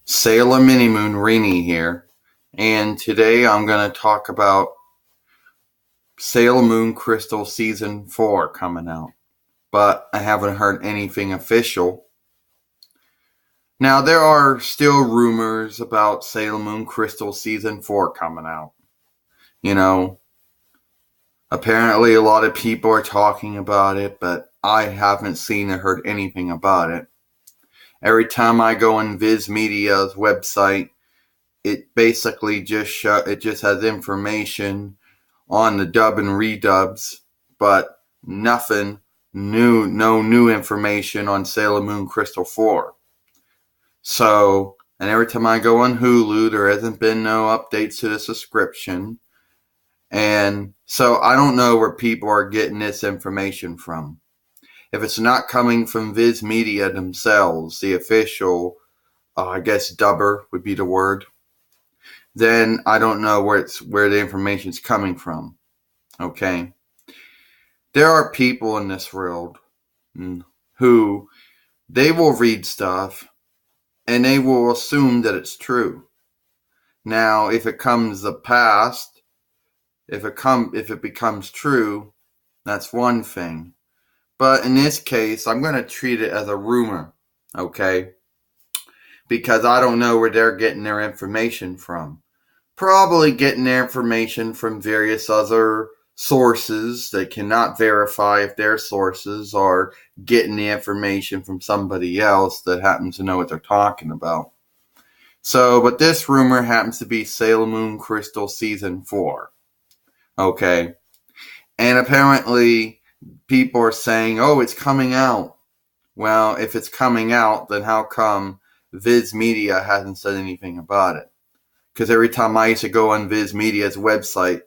Sailor Mini Moon Rini here, and today I'm going to talk about Sailor Moon Crystal Season 4 coming out, but I haven't heard anything official. Now, there are still rumors about Sailor Moon Crystal Season 4 coming out. You know, apparently a lot of people are talking about it, but I haven't seen or heard anything about it. Every time I go on Viz Media's website, it basically just has information on the dub and redubs, but nothing new, no new information on Sailor Moon Crystal 4. So, and every time I go on Hulu, there hasn't been no updates to the subscription. And so I don't know where people are getting this information from. If it's not coming from Viz Media themselves, the official, I guess dubber would be the word, then I don't know where the information's coming from. Okay? There are people in this world who they will read stuff and they will assume that it's true. Now, if it comes the past, if it becomes true, that's one thing. But in this case, I'm going to treat it as a rumor, okay? Because I don't know where they're getting their information from. Probably getting their information from various other sources that cannot verify if their sources are getting the information from somebody else that happens to know what they're talking about. So, but this rumor happens to be Sailor Moon Crystal Season 4. Okay. And apparently people are saying, oh, it's coming out. Well, if it's coming out, then how come Viz Media hasn't said anything about it? Because every time I used to go on Viz Media's website,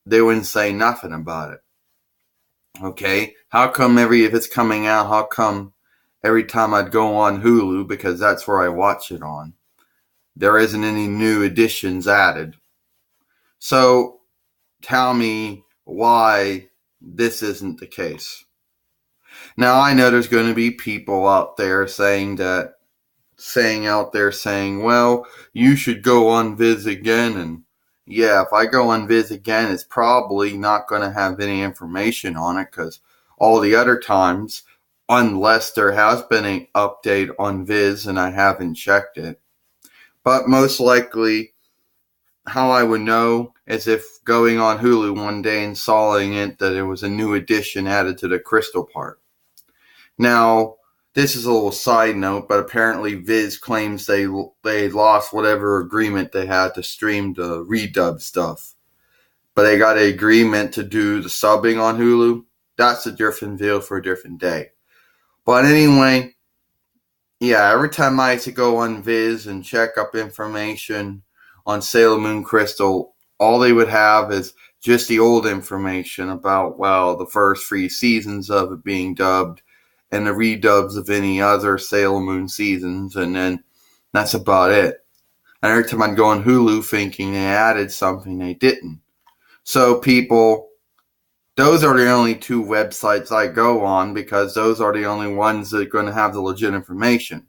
they wouldn't say nothing about it. Okay? How come if it's coming out, how come every time I'd go on Hulu, because that's where I watch it on, there isn't any new editions added? So, tell me why this isn't the case. Now, I know there's going to be people out there saying, well, you should go on Viz again. And yeah, if I go on Viz again, it's probably not going to have any information on it, because all the other times, unless there has been an update on Viz and I haven't checked it. But most likely, how I would know is if going on Hulu one day and sawing it that it was a new edition added to the Crystal part. Now, this is a little side note, but apparently Viz claims they lost whatever agreement they had to stream the redub stuff. But they got an agreement to do the subbing on Hulu. That's a different deal for a different day. But anyway, yeah, every time I used to go on Viz and check up information on Sailor Moon Crystal, all they would have is just the old information about, well, the first 3 seasons of it being dubbed and the redubs of any other Sailor Moon seasons, and then that's about it. And every time I'd go on Hulu thinking they added something, they didn't. So people, those are the only 2 websites I go on, because those are the only ones that are going to have the legit information.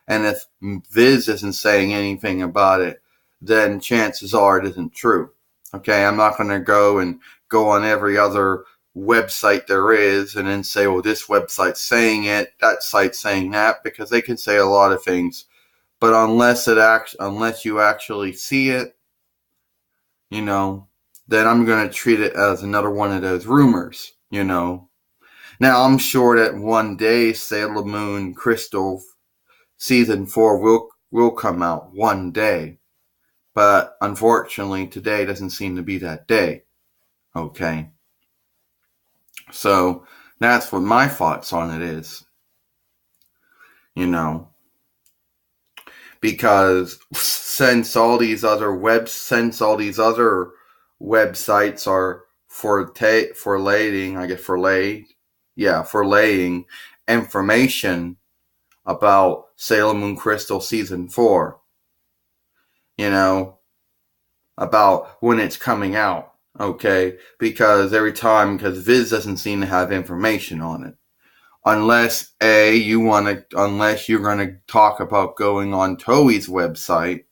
And if Viz isn't saying anything about it, then chances are it isn't true. Okay, I'm not going to go on every other website there is and then say, well, this website's saying it, that site's saying that, because they can say a lot of things. But unless you actually see it, then I'm going to treat it as another one of those rumors, Now, I'm sure that one day Sailor Moon Crystal Season 4 will come out one day. But unfortunately, today doesn't seem to be that day. Okay. So, that's what my thoughts on it is. Because since all these other websites are forlaying information about Sailor Moon Crystal Season 4, about when it's coming out, okay? Because Viz doesn't seem to have information on it. unless unless you're going to talk about going on Toei's website.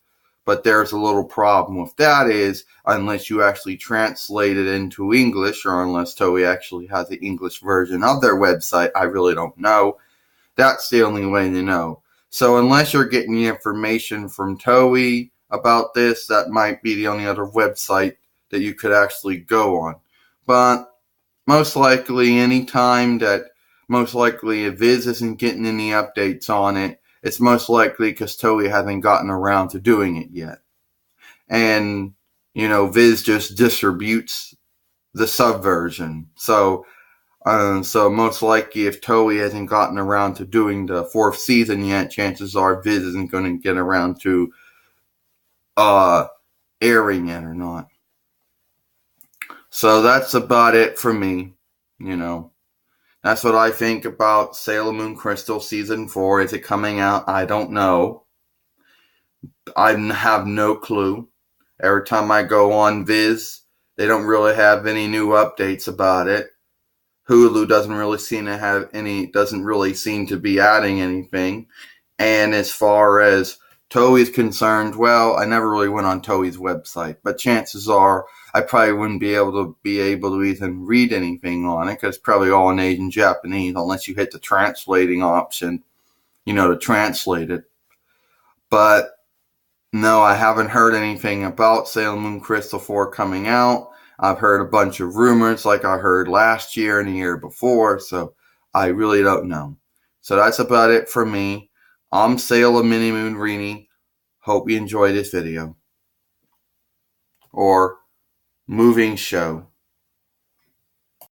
But there's a little problem with that is unless you actually translate it into English, or unless Toei actually has the English version of their website, I really don't know. That's the only way to know. So unless you're getting the information from Toei about this, that might be the only other website that you could actually go on. But most likely if Viz isn't getting any updates on it, it's most likely because Toei hasn't gotten around to doing it yet. And, Viz just distributes the subversion. So most likely if Toei hasn't gotten around to doing the 4th season yet, chances are Viz isn't going to get around to airing it or not. So that's about it for me. That's what I think about Sailor Moon Crystal Season 4. Is it coming out? I don't know. I have no clue. Every time I go on Viz, they don't really have any new updates about it. Hulu doesn't really seem to be adding anything. And as far as Toei's concerned, well, I never really went on Toei's website, but chances are I probably wouldn't be able to even read anything on it because it's probably all in Asian Japanese unless you hit the translating option, to translate it. But no, I haven't heard anything about Sailor Moon Crystal 4 coming out. I've heard a bunch of rumors like I heard last year and the year before, so I really don't know. So that's about it for me. I'm Sailor Mini Moon Rini. Hope you enjoy this video. Or moving show.